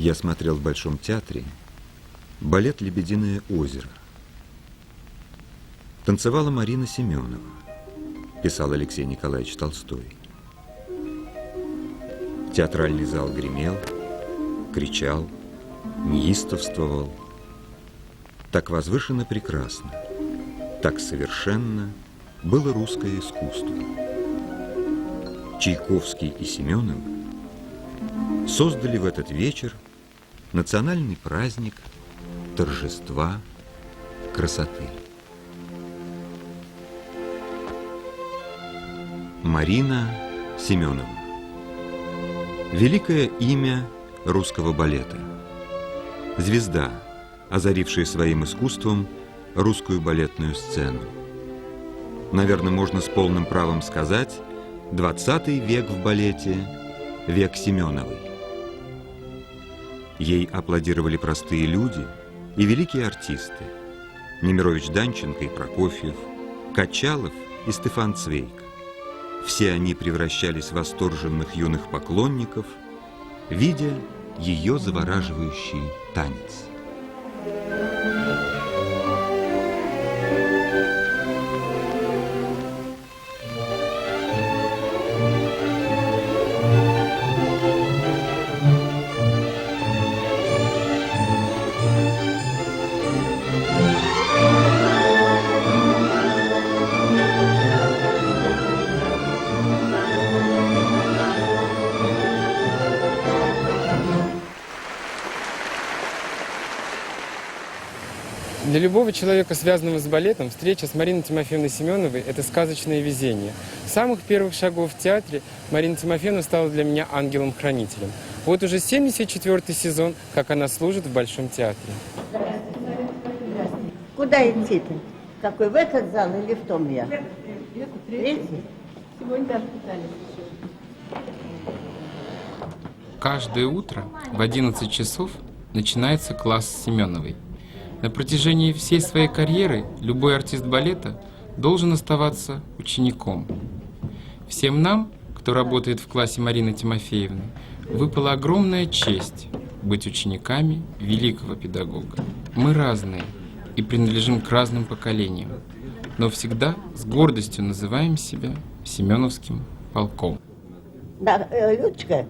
Я смотрел в Большом театре балет «Лебединое озеро». Танцевала Марина Семенова, писал Алексей Николаевич Толстой. Театральный зал гремел, кричал, неистовствовал. Так возвышенно прекрасно, так совершенно было русское искусство. Чайковский и Семенов создали в этот вечер национальный праздник торжества красоты. Марина Семенова. Великое имя русского балета. Звезда, озарившая своим искусством русскую балетную сцену. Наверное, можно с полным правом сказать, 20 век в балете – век Семеновой. Ей аплодировали простые люди и великие артисты – Немирович-Данченко и Прокофьев, Качалов и Стефан Цвейг. Все они превращались в восторженных юных поклонников, видя ее завораживающий танец. Для любого человека, связанного с балетом, встреча с Мариной Тимофеевной Семеновой – это сказочное везение. С самых первых шагов в театре Марина Тимофеевна стала для меня ангелом-хранителем. Вот уже 74-й сезон, как она служит в Большом театре. Куда идти-то? Какой, в этот зал или в том я? Третий? Сегодня даже пытались. Каждое утро в 11 часов начинается класс с Семеновой. На протяжении всей своей карьеры любой артист балета должен оставаться учеником. Всем нам, кто работает в классе Марины Тимофеевны, выпала огромная честь быть учениками великого педагога. Мы разные и принадлежим к разным поколениям, но всегда с гордостью называем себя Семеновским полком. Да, Людочка,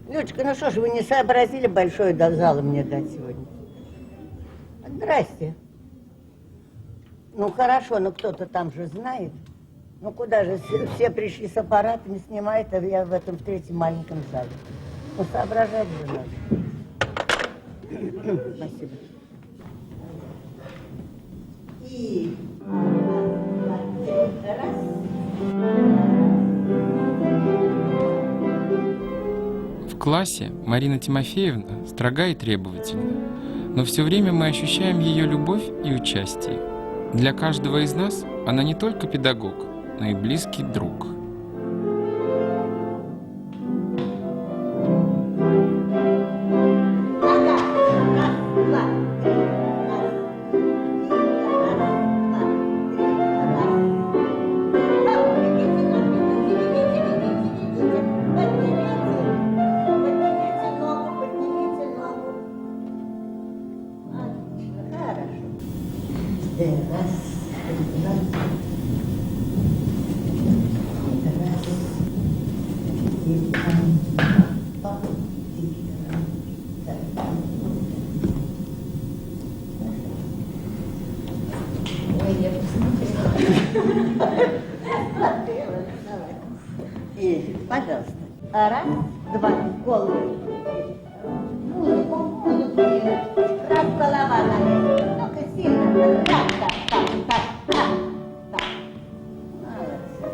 ну что ж, вы не сообразили большой до зала мне дать сегодня? Здрасте. Ну хорошо, но кто-то там же знает. Ну куда же, все пришли с аппаратами, снимают, а я в этом в третьем маленьком зале. Ну соображать же надо. Спасибо. И... раз. В классе Марина Тимофеевна строга и требовательна, но все время мы ощущаем ее любовь и участие. Для каждого из нас она не только педагог, но и близкий друг. И, пожалуйста. Раз, два, голову. Музыку. Раз, голова. Ну-ка, сильно. Так, так, так, так, так. Так. Молодцы.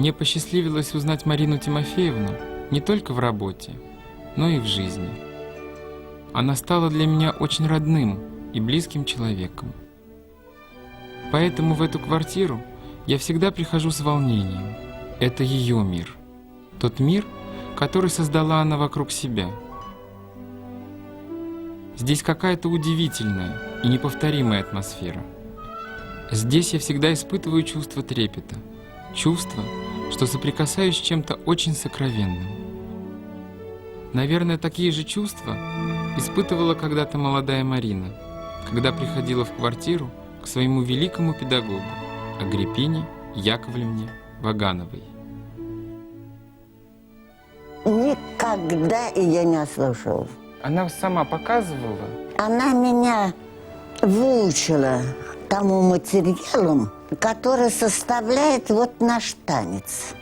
Мне посчастливилось узнать Марину Тимофеевну не только в работе, но и в жизни. Она стала для меня очень родным и близким человеком. Поэтому в эту квартиру я всегда прихожу с волнением. Это ее мир. Тот мир, который создала она вокруг себя. Здесь какая-то удивительная и неповторимая атмосфера. Здесь я всегда испытываю чувство трепета, чувство, что соприкасаюсь с чем-то очень сокровенным. Наверное, такие же чувства испытывала когда-то молодая Марина, когда приходила в квартиру к своему великому педагогу Агриппине Яковлевне Вагановой. Никогда ее не ослушал. Она сама показывала. Она меня выучила тому материалу, который составляет вот наш танец.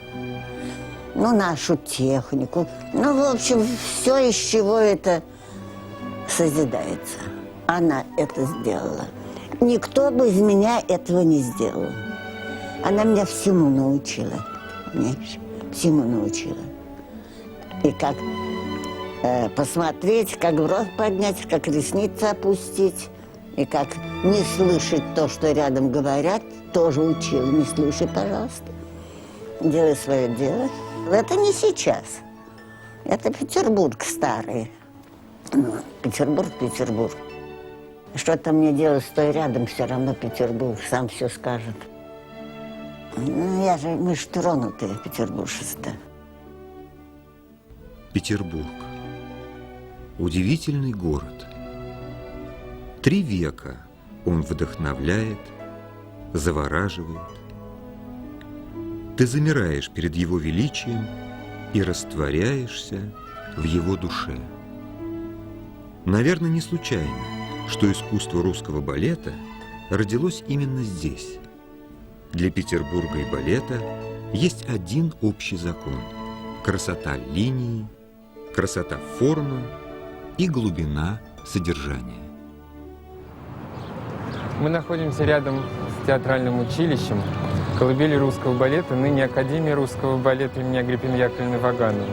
Ну, нашу технику. Ну, в общем, все, из чего это созидается. Она это сделала. Никто без меня этого не сделал. Она меня всему научила. Понимаешь? Всему научила. И как посмотреть, как бровь поднять, как ресницы опустить. И как не слышать то, что рядом говорят, тоже учила. Не слушай, пожалуйста. Делай свое дело. Это не сейчас. Это Петербург старый. Ну, Петербург. Что там мне делать, стой рядом, все равно Петербург сам все скажет. Ну, мы ж тронутые, петербуржцы-то. Петербург. Удивительный город. 3 века он вдохновляет, завораживает. Ты замираешь перед его величием и растворяешься в его душе. Наверное, не случайно, что искусство русского балета родилось именно здесь. Для Петербурга и балета есть один общий закон – красота линии, красота формы и глубина содержания. Мы находимся рядом с театральным училищем колыбели русского балета, ныне Академия русского балета имени Агриппины Яковлевны Вагановой,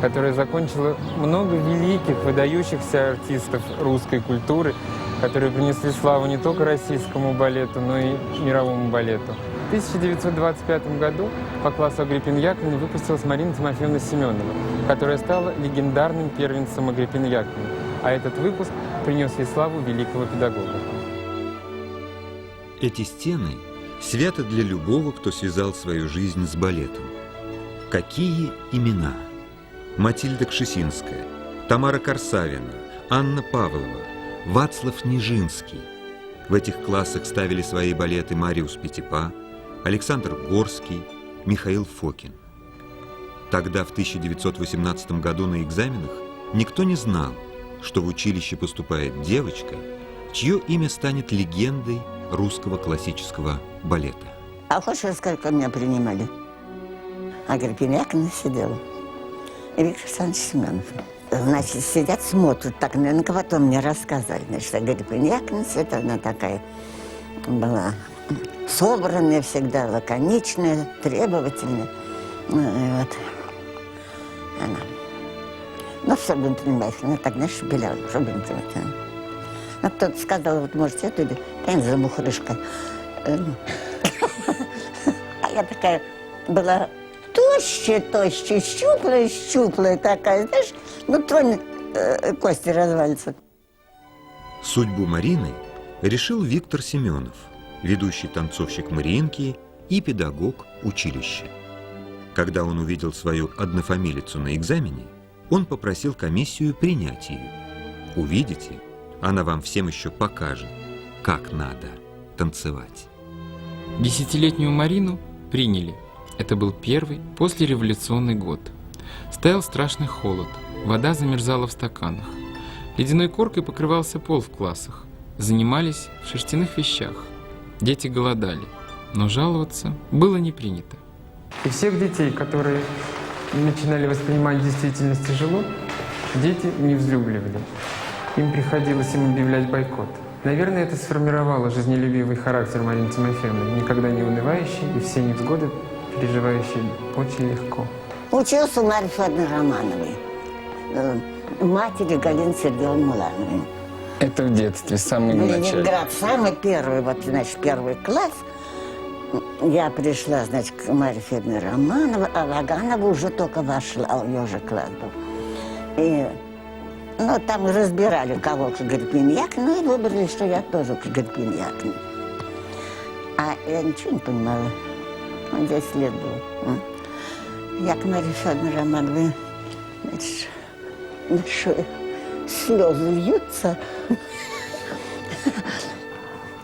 которая закончила много великих, выдающихся артистов русской культуры, которые принесли славу не только российскому балету, но и мировому балету. В 1925 году по классу Агриппины Яковлевны выпустилась Марина Тимофеевна Семенова, которая стала легендарным первенцем Агриппины Яковлевны, а этот выпуск принес ей славу великого педагога. Эти стены святы для любого, кто связал свою жизнь с балетом. Какие имена? Матильда Кшесинская, Тамара Корсавина, Анна Павлова, Вацлав Нижинский. В этих классах ставили свои балеты Мариус Петипа, Александр Горский, Михаил Фокин. Тогда, в 1918 году на экзаменах, никто не знал, что в училище поступает девочка, чье имя станет легендой русского классического балета. А хочешь рассказать, как меня принимали? Агриппина Яковлевна сидела. И Виктор Александрович Семенов. Значит, сидят, смотрят, так, наверное, потом мне рассказали. Значит, Агриппина Яковлевна, это она такая была собранная всегда, лаконичная, требовательная. Ну, и вот она. Ну, все будем принимать. Она так, знаешь, шепеляла, что будем принимать. Ну, кто-то сказал, вот, может, эту или за мухрышкой. А я такая была тощая, щуплая такая, знаешь, ну, тронь, кости развалится. Судьбу Марины решил Виктор Семенов, ведущий танцовщик Мариинки и педагог училища. Когда он увидел свою однофамилицу на экзамене, он попросил комиссию принять ее. Увидите, она вам всем еще покажет, как надо танцевать. 10-летнюю Марину приняли. Это был первый послереволюционный год. Стоял страшный холод, вода замерзала в стаканах. Ледяной коркой покрывался пол в классах. Занимались в шерстяных вещах. Дети голодали, но жаловаться было не принято. И всех детей, которые начинали воспринимать действительность тяжело, дети не взлюбливали. Им приходилось объявлять бойкот. Наверное, это сформировало жизнелюбивый характер Марины Тимофеевны, никогда не унывающий и все невзгоды переживающий очень легко. Учился у Марьи Федоровны Романовой, матери Галины Сергеевны Мулановой. Это в детстве, в самом начале. Ленинград, самый первый, вот, значит, первый класс. Я пришла, значит, к Марье Федоровне Романовой, а Ваганова уже только вошла, ее же класс был. И, ну, там разбирали, кого к Гребеньяк, ну, и выбрали, что я тоже к Гребеньяк. А я ничего не понимала. 10 лет было. Я к Марье Федоровне Романовой, значит, большой, слезы льются.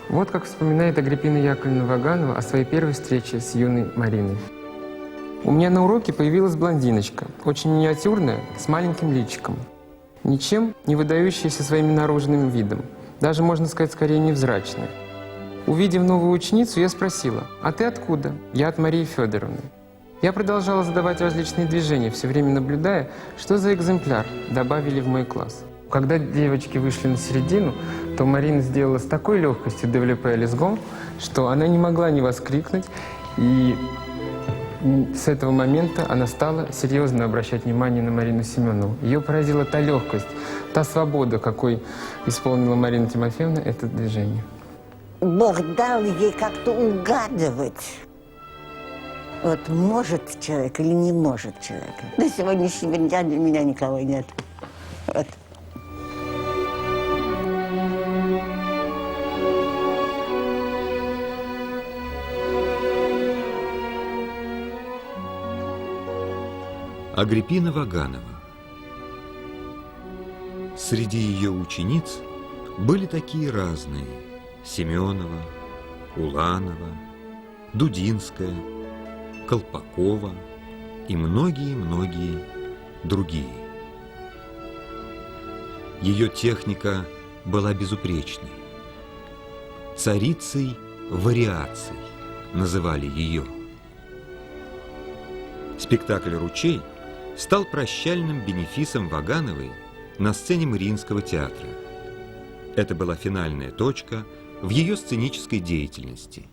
Вот как вспоминает Агриппина Яковлевна Ваганова о своей первой встрече с юной Мариной. У меня на уроке появилась блондиночка, очень миниатюрная, с маленьким личиком, ничем не выдающаяся своим наружным видом, даже, можно сказать, скорее невзрачная. Увидев новую ученицу, я спросила: «А ты откуда?» «Я от Марии Федоровны». Я продолжала задавать различные движения, все время наблюдая, что за экземпляр добавили в мой класс. Когда девочки вышли на середину, то Марина сделала с такой легкостью «développé лесгон», что она не могла не воскликнуть, и с этого момента она стала серьезно обращать внимание на Марину Семенову. Ее поразила та легкость, та свобода, какой исполнила Марина Тимофеевна это движение. Бог дал ей как-то угадывать, вот может человек или не может человек. До сегодняшнего дня для меня никого нет. Вот. Агриппина Ваганова. Среди ее учениц были такие разные: Семенова, Уланова, Дудинская, Колпакова и многие-многие другие. Ее техника была безупречной. Царицей вариаций называли ее. Спектакль «Ручей» стал прощальным бенефисом Вагановой на сцене Мариинского театра. Это была финальная точка в ее сценической деятельности.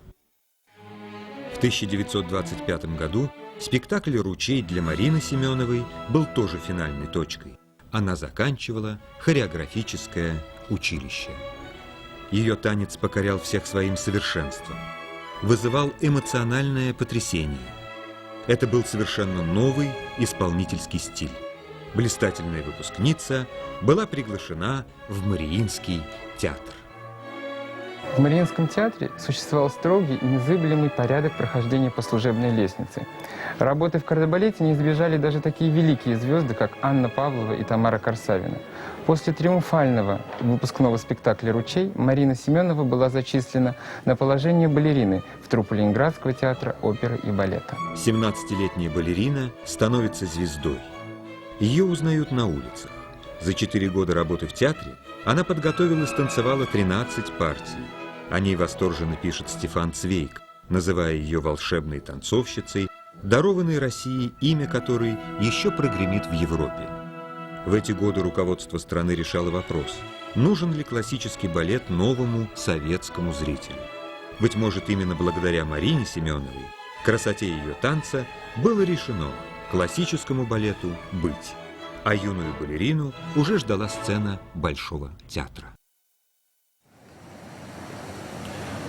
В 1925 году спектакль «Ручей» для Марины Семеновой был тоже финальной точкой. Она заканчивала хореографическое училище. Ее танец покорял всех своим совершенством, вызывал эмоциональное потрясение. Это был совершенно новый исполнительский стиль. Блистательная выпускница была приглашена в Мариинский театр. В Мариинском театре существовал строгий и незыблемый порядок прохождения по служебной лестнице. Работы в кардебалете не избежали даже такие великие звезды, как Анна Павлова и Тамара Корсавина. После триумфального выпускного спектакля «Ручей» Марина Семенова была зачислена на положение балерины в труппу Ленинградского театра оперы и балета. 17-летняя балерина становится звездой. Ее узнают на улицах. За 4 года работы в театре она подготовила и станцевала 13 партий. О ней восторженно пишет Стефан Цвейк, называя ее волшебной танцовщицей, дарованной России, имя которой еще прогремит в Европе. В эти годы руководство страны решало вопрос, нужен ли классический балет новому советскому зрителю. Быть может, именно благодаря Марине Семеновой, красоте ее танца, было решено классическому балету быть, а юную балерину уже ждала сцена Большого театра.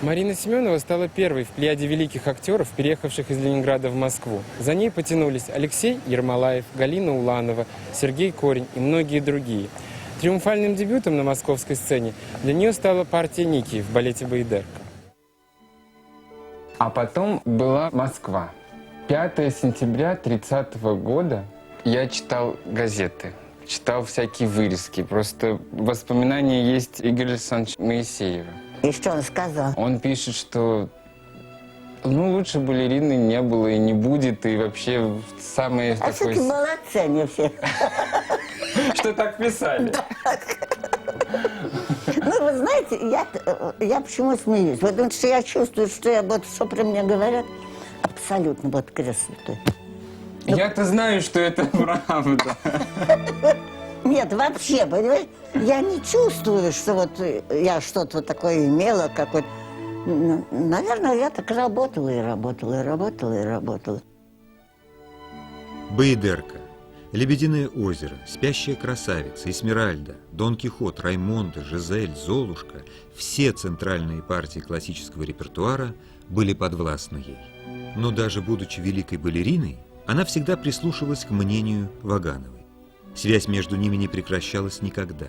Марина Семенова стала первой в плеяде великих актеров, переехавших из Ленинграда в Москву. За ней потянулись Алексей Ермолаев, Галина Уланова, Сергей Корень и многие другие. Триумфальным дебютом на московской сцене для нее стала партия Ники в балете «Баядерка». А потом была Москва. 5 сентября 1930 года я читал газеты, читал всякие вырезки. Просто воспоминания есть Игоря Александровича Моисеева. И что он сказал? Он пишет, что лучше балерины не было и не будет, и вообще самое А такое... все-таки молодцы они все. Что так писали? Ну, вы знаете, я почему смеюсь? Потому что я чувствую, что что про меня говорят, абсолютно вот крест святой. Я-то знаю, что это правда. Нет, вообще, понимаете, я не чувствую, что вот я что-то вот такое имела, какой-то... Ну, наверное, я так работала и работала, и работала, и работала. Баядерка, Лебединое озеро, Спящая красавица, Эсмеральда, Дон Кихот, Раймонда, Жизель, Золушка – все центральные партии классического репертуара были подвластны ей. Но даже будучи великой балериной, она всегда прислушивалась к мнению Вагановой. Связь между ними не прекращалась никогда.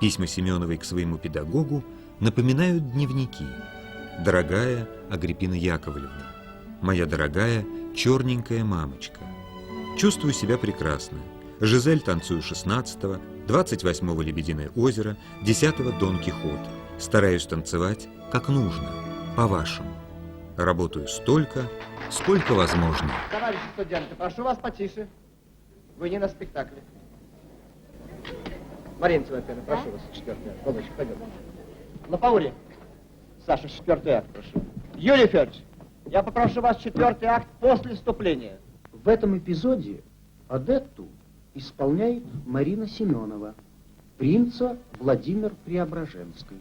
Письма Семеновой к своему педагогу напоминают дневники. «Дорогая Агриппина Яковлевна, моя дорогая черненькая мамочка, чувствую себя прекрасно. Жизель танцую 16-го, 28-го Лебединое озеро, 10-го Дон Кихот. Стараюсь танцевать как нужно, по-вашему. Работаю столько, сколько возможно». Товарищи студенты, прошу вас потише. Вы не на спектакле. Марина Тимофеевна, прошу вас, 4-й акт. Голубчик, пойдем. Лопаури. Саша, 4-й акт, прошу. Юрий Федорович, я попрошу вас 4-й акт после вступления. В этом эпизоде Одетту исполняет Марина Семенова, принца Владимир Преображенский.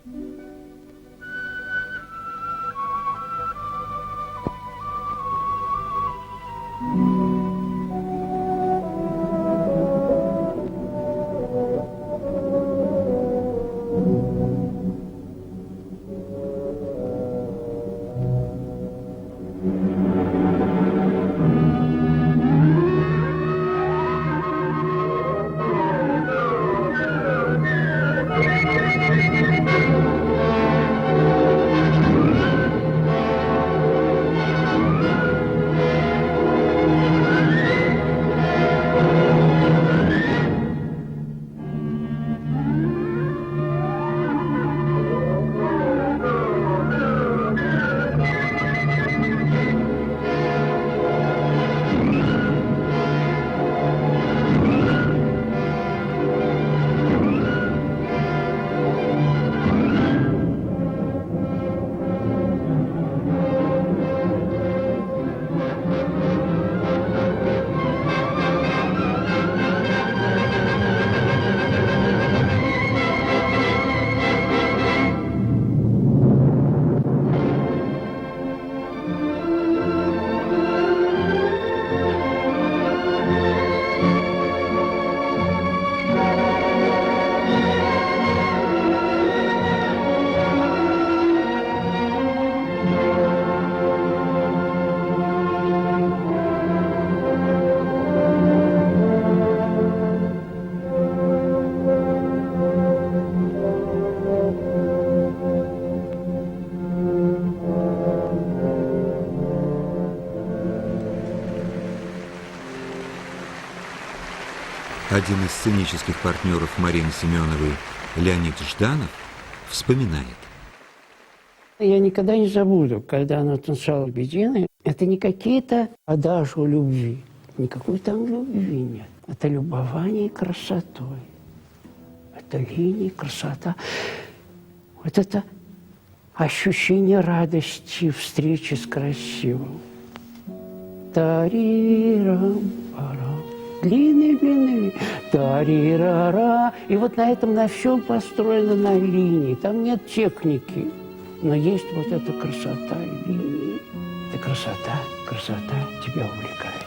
Один из сценических партнеров Марины Семеновой, Леонид Жданов, вспоминает. Я никогда не забуду, когда она танцевала «Лебединое». Это не какие-то адажу любви. Никакой там любви нет. Это любование красотой. Это линии, красота. Вот это ощущение радости, встречи с красивым. Тарирам-парам. Длинные, тарирара. И вот на этом, на всем построено на линии. Там нет техники. Но есть вот эта красота и линии. Это красота тебя увлекает.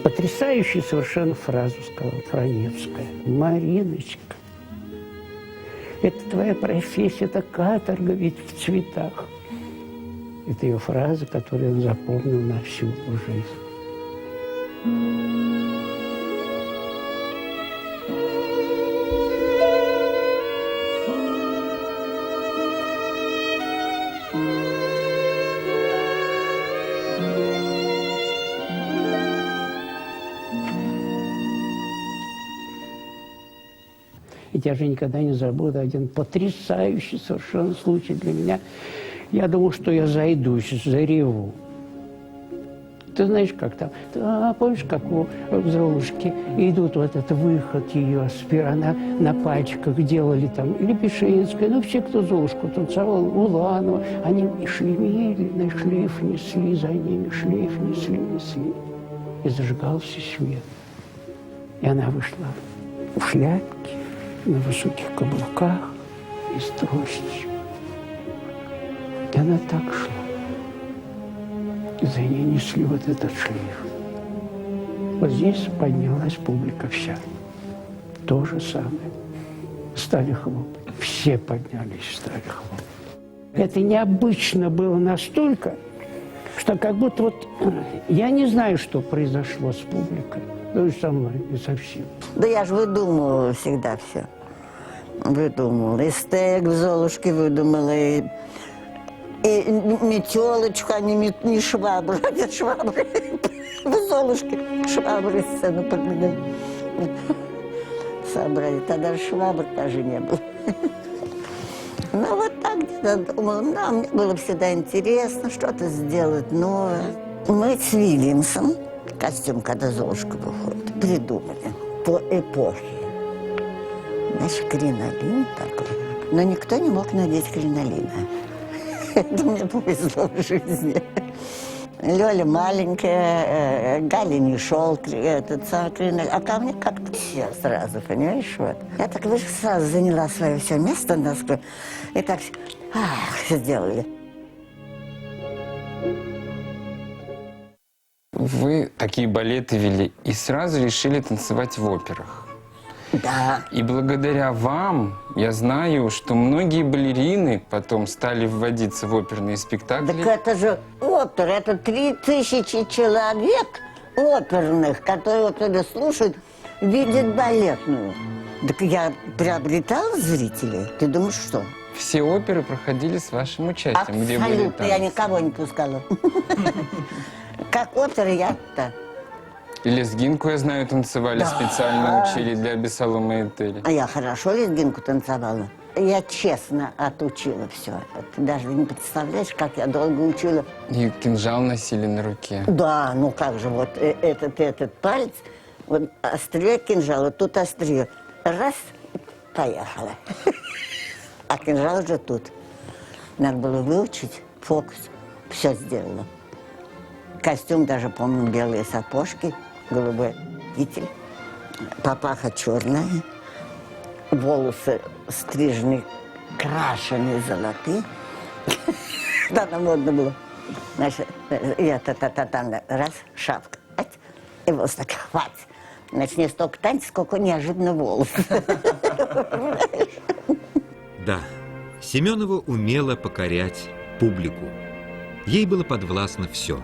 Потрясающую совершенно фразу сказала Франевская. Мариночка, это твоя профессия, это каторга ведь в цветах. Это ее фраза, которую он запомнил на всю жизнь. И я же никогда не забуду один потрясающий совершенно случай для меня. Я думал, что я зайдусь, зареву. Ты знаешь, как там? Помнишь, как у Золушки идут вот этот выход ее, она на пальчиках делали там, или Пешинская, ну все, кто Золушку танцевал, Уланова, они шли медленно, шлейф несли за ними, шлейф несли. И зажигался свет. И она вышла в шляпке, на высоких каблуках, и с тростью. И она так шла. И за ней несли вот этот шлейф. Вот здесь поднялась публика вся. То же самое. Стали хлопать. Все поднялись, стали хлопать. Это необычно было настолько, что как будто вот я не знаю, что произошло с публикой. То есть со мной не совсем. Да я же выдумывала всегда все. Выдумывала. И стейк в Золушке выдумала, и метелочку, а не швабру. Это швабры. В Золушке швабры сцену подменили. Собрали. Тогда швабр даже не было. Ну, вот так где-то думала. Да, мне было всегда интересно что-то сделать новое. Мы с Вильямсом, костюм, когда Золушка выходит, придумали по эпохе. Значит, кринолин такой. Но никто не мог надеть кринолина. Это мне повезло в жизни. Лёля маленькая, Галя не шел, этот самый кринолин. А ко мне как-то все сразу, понимаешь, вот. Я так сразу заняла свое все место на доску. И так сделали. Вы такие балеты вели и сразу решили танцевать в операх. Да. И благодаря вам я знаю, что многие балерины потом стали вводиться в оперные спектакли. Так это же опера, это 3000 человек оперных, которые оперы слушают, видят балетную. Так я приобретала зрителей. Ты думаешь, что? Все оперы проходили с вашим участием, где были Абсолютно, я танцы. никого не пускала. Как опера я-то. И лезгинку, я знаю, танцевали, специально учили для Абессалома и Этели. А я хорошо лезгинку танцевала. Я честно отучила все. Ты даже не представляешь, как я долго учила. И кинжал носили на руке. Да, ну как же, вот этот палец, вот острие кинжала, тут острие. Раз, поехала. А кинжал уже тут. Надо было выучить фокус. Все сделала. Костюм даже, помню, белые сапожки, голубой китель, папаха черная, волосы стрижены, крашеные золотые. Да, модно было. Значит, я та-та-та-та, раз, шапка, и волос так, хватит. Значит, не столько танец, сколько неожиданно волос. Да, Семенова умела покорять публику. Ей было подвластно все.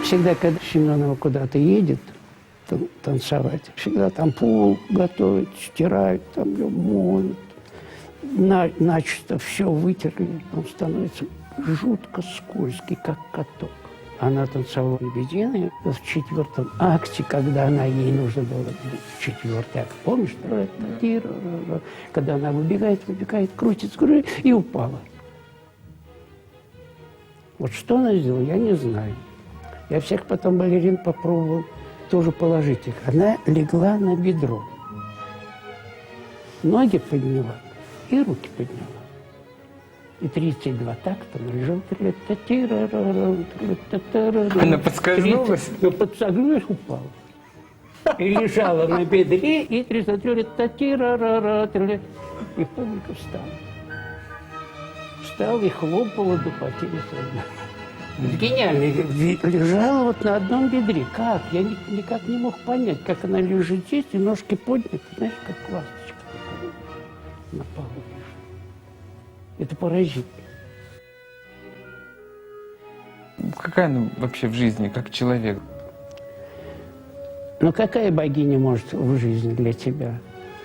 Всегда, когда Семенова куда-то едет танцевать, всегда там пол готовят, стирают, там ее моют. Начисто все вытерли, он становится жутко скользкий, как каток. Она танцевала лебединой в 4-м акте, когда ей нужно было 4-й акт. Помнишь? Когда она выбегает, крутится, и упала. Вот что она сделала, я не знаю. Я всех потом балерин попробовал тоже положить их. Она легла на бедро. Ноги подняла и руки подняла. И 32 такта он лежал. Она подскользнулась? Ну, подсогнулась, упала. И лежала на бедре, и 33 и публика встала. Встал и хлопала до потери сознания. Гениально. Лежала вот на одном бедре. Как? Я никак не мог понять, как она лежит здесь, и ножки подняты, знаешь, как ласточка на полу лежит. Это поразительно. Какая она вообще в жизни, как человек? Но какая богиня может в жизни для тебя?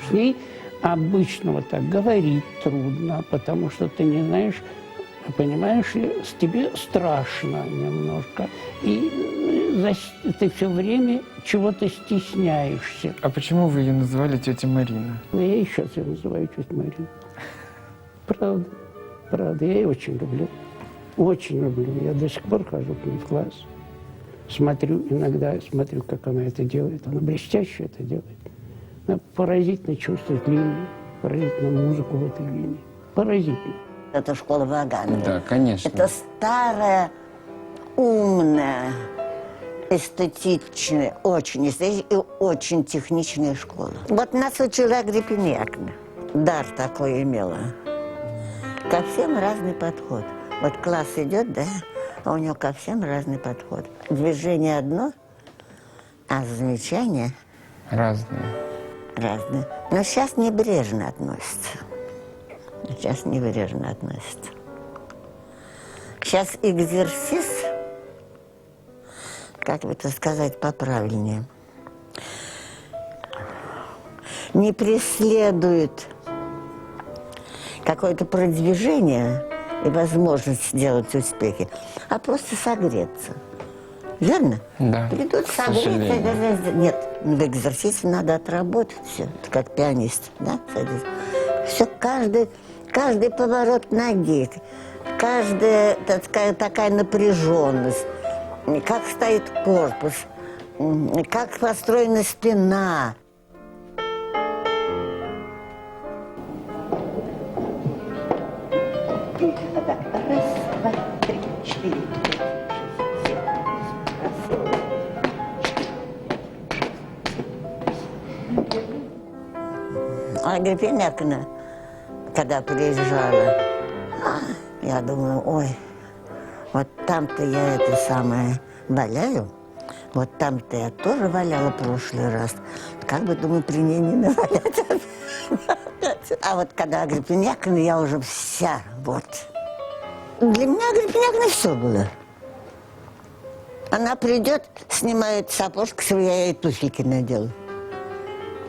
С ней обычно вот так говорить трудно, потому что ты не знаешь, понимаешь, тебе страшно немножко. И ты все время чего-то стесняешься. А почему вы ее называли тетя Марина? Но я и сейчас ее называю тетя Марина. Правда, правда, я ее очень люблю. Очень люблю. Я до сих пор хожу к ней в класс. Смотрю, иногда смотрю, как она это делает. Она блестяще это делает. Она поразительно чувствует линию, поразительно музыку в этой линии. Поразительно. Это школа Ваганова. Да, конечно. Это старая, умная, эстетичная, очень эстетичная и очень техничная школа. Вот нас учила Агриппиняковна. Дар такой имела. Ко всем разный подход. Вот класс идет, да, а у него ко всем разный подход. Движение одно, а замечания Разные. разные. Но сейчас небрежно относятся. Сейчас небрежно относятся. Сейчас экзерсис, как бы это сказать поправильнее, не преследует какое-то продвижение и возможность сделать успехи, а просто согреться. Верно? Да, Придут к согреться. сожалению. Нет, в экзерсисе надо отработать все, как пианист, да? Все, каждый поворот ноги, каждая, так сказать, такая напряженность, как стоит корпус, как построена спина. Раз, два, три, четыре, пять, шесть, семь, раз. Агриппиняковна, когда приезжала, я думаю, ой, вот там-то я это самое валяю, вот там-то я тоже валяла в прошлый раз. Как бы, думаю, при ней не навалять. А вот когда Агриппиняковна, я уже вся, вот. Для меня Агриппиняковна все было. Она придет, снимает сапожку, чтобы я ей туфельки надела.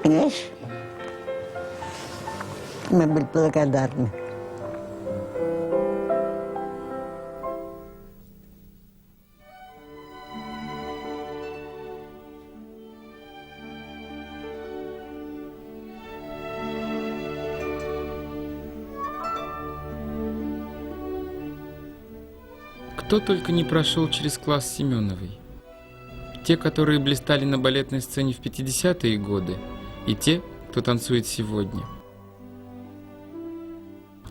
Понимаешь? Мы были благодарны. Кто только не прошел через класс Семеновой. Те, которые блистали на балетной сцене в 50-е годы, и те, кто танцует сегодня.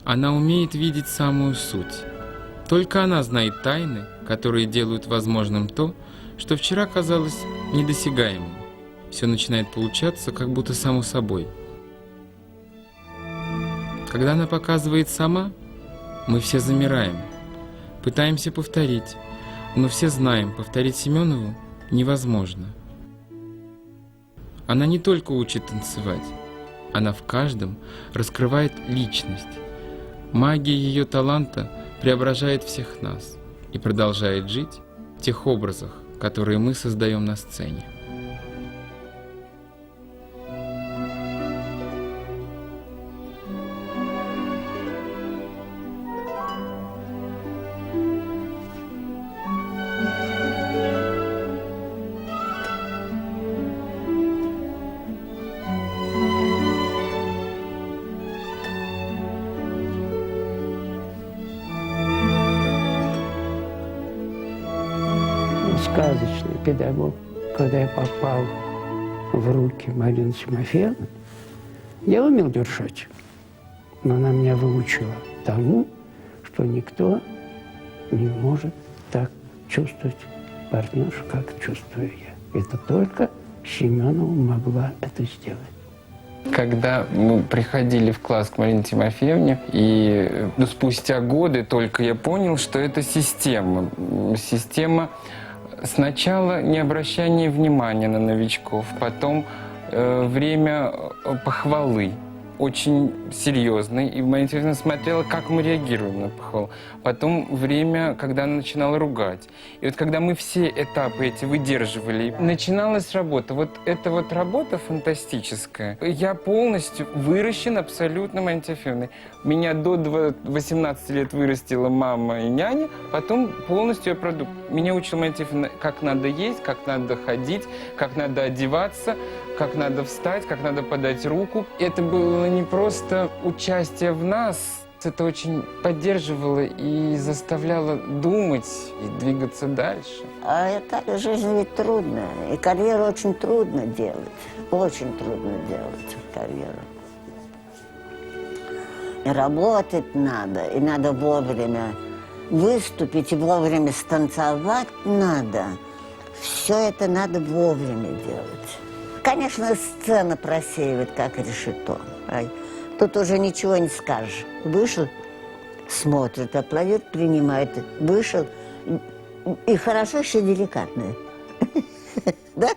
Она умеет видеть самую суть. Только она знает тайны, которые делают возможным то, что вчера казалось недосягаемым. Все начинает получаться, как будто само собой. Когда она показывает сама, мы все замираем. Пытаемся повторить, но все знаем, повторить Семенову невозможно. Она не только учит танцевать, она в каждом раскрывает личность. Магия ее таланта преображает всех нас и продолжает жить в тех образах, которые мы создаем на сцене. сказочный педагог. Когда я попал в руки Марины Тимофеевны, я умел держать, но она меня выучила тому, что никто не может так чувствовать партнершу, как чувствую я. Это только Семенова могла это сделать. Когда мы приходили в класс к Марине Тимофеевне, и спустя годы только я понял, что это система. Система сначала не обращания внимания на новичков, потом время похвалы. Очень серьезный, и Марина Тимофеевна смотрела, как мы реагируем на похвалу. Потом время, когда она начинала ругать. И вот когда мы все этапы эти выдерживали, начиналась работа. Вот эта вот работа фантастическая. Я полностью выращен абсолютно Мариной Тимофеевной. Меня до 18 лет вырастила мама и няня, потом полностью я продукт. Меня учила Марина Тимофеевна, как надо есть, как надо ходить, как надо одеваться, как надо встать, как надо подать руку. Это было не просто участие в нас, это очень поддерживало и заставляло думать и двигаться дальше. А эта жизнь ведь трудная, и карьеру очень трудно делать. Очень трудно делать карьеру. И работать надо, и надо вовремя выступить, и вовремя станцевать надо. Все это надо вовремя делать. Конечно, сцена просеивает, как решето. Тут уже ничего не скажешь. Вышел, смотрит, аплодирует, принимает. Вышел, и хорошо, еще деликатно. Да?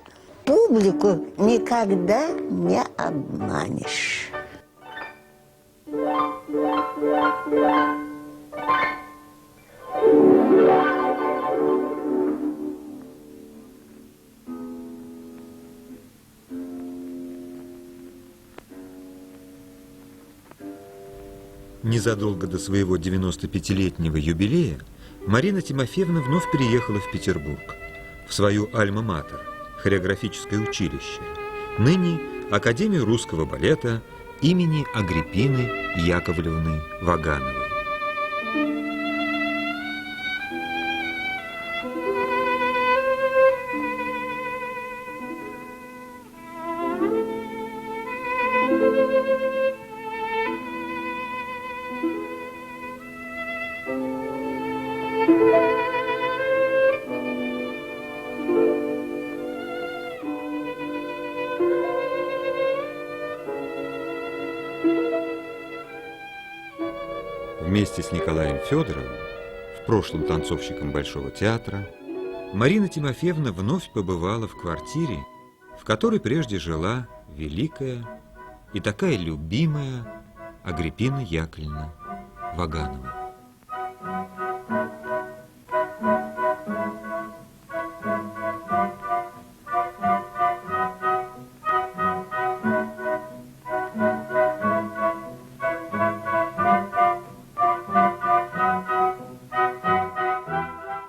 Публику никогда не обманешь. Незадолго до своего 95-летнего юбилея Марина Тимофеевна вновь переехала в Петербург, в свою альма-матер, хореографическое училище, ныне Академию русского балета имени Агриппины Яковлевны Вагановой. Вместе с Николаем Федоровым, в прошлом танцовщиком Большого театра, Марина Тимофеевна вновь побывала в квартире, в которой прежде жила великая и такая любимая Агриппина Яковлевна Ваганова.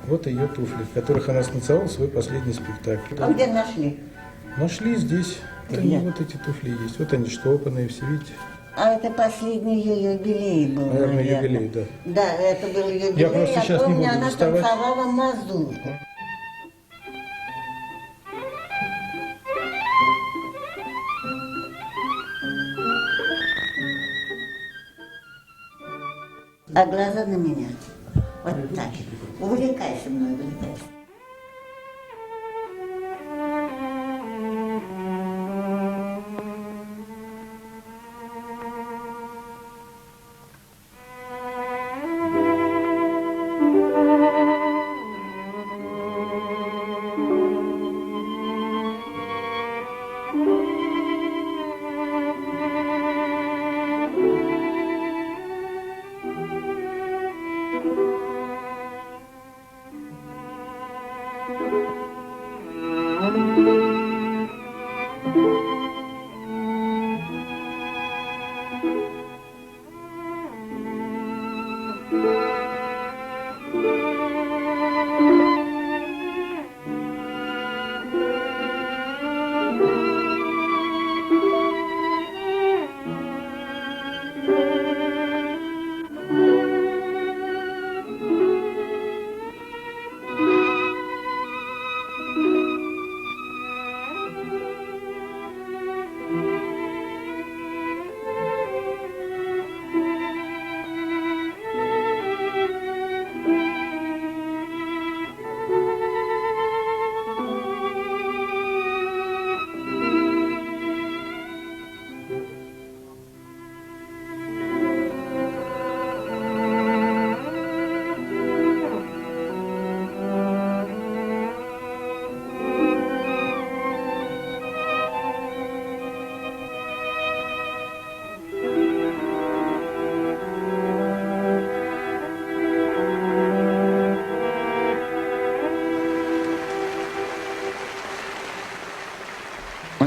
Вот ее туфли, в которых она станцевала свой последний спектакль. А где нашли? Нашли здесь. Вот они, вот эти туфли есть. Вот они штопанные, все видите. А это последний ее юбилей был, Наверное, юбилей, да. Да, это был юбилей. Я просто сейчас не помню, буду она доставать. танцевала мазурку. А глаза на меня. Вот так. Увлекайся мной, увлекайся.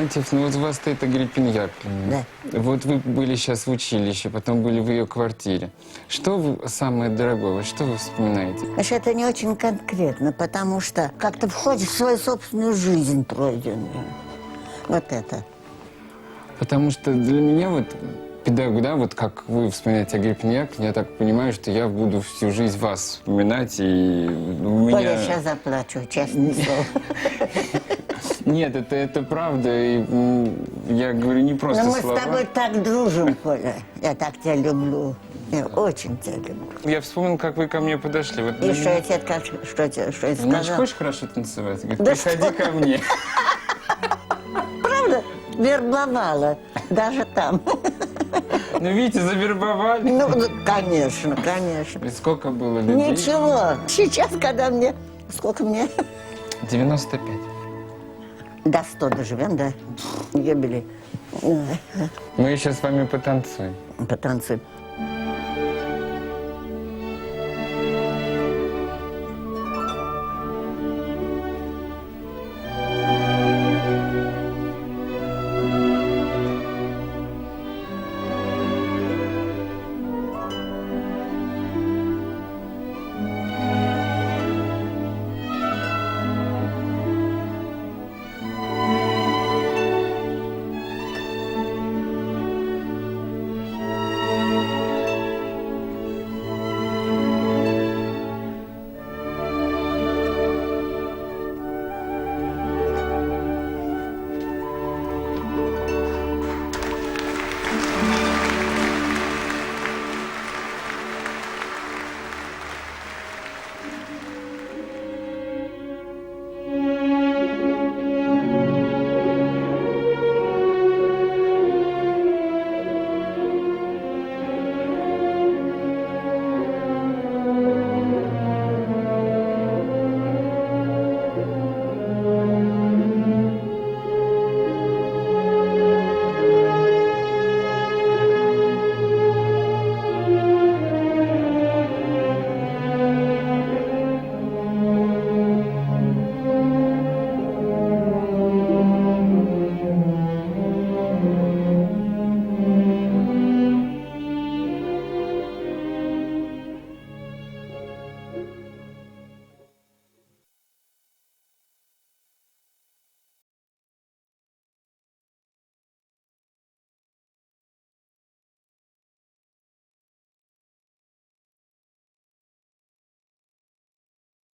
Леонтьев, ну вот у вас стоит Агриппина Яковлевна. Да. Вот вы были сейчас в училище, потом были в ее квартире. Что вы самое дорогое, вот что вы вспоминаете? Значит, это не очень конкретно, потому что как-то входишь в свою собственную жизнь пройденную. Вот это. Потому что для меня вот педагог, да, вот как вы вспоминаете Агриппину Яковлевну, я так понимаю, что я буду всю жизнь вас вспоминать, и у меня... Коля, я сейчас заплачу, честное слово. Нет, это правда, и я говорю не просто Но мы слова. с тобой так дружим, Коля. Я так тебя люблю. Я очень тебя люблю. Я вспомнил, как вы ко мне подошли. Вот И что я тебе как, что я Значит, сказал? хочешь хорошо танцевать? Говорит, Да приходи что? ко мне. Правда? Вербовала. Даже там. Ну, видите, завербовали. Ну, конечно, конечно. И сколько было людей? Ничего. Сейчас, когда мне... Сколько мне? 95. До 100 доживем, да? Юбилей. Мы еще с вами потанцуем. Потанцуем.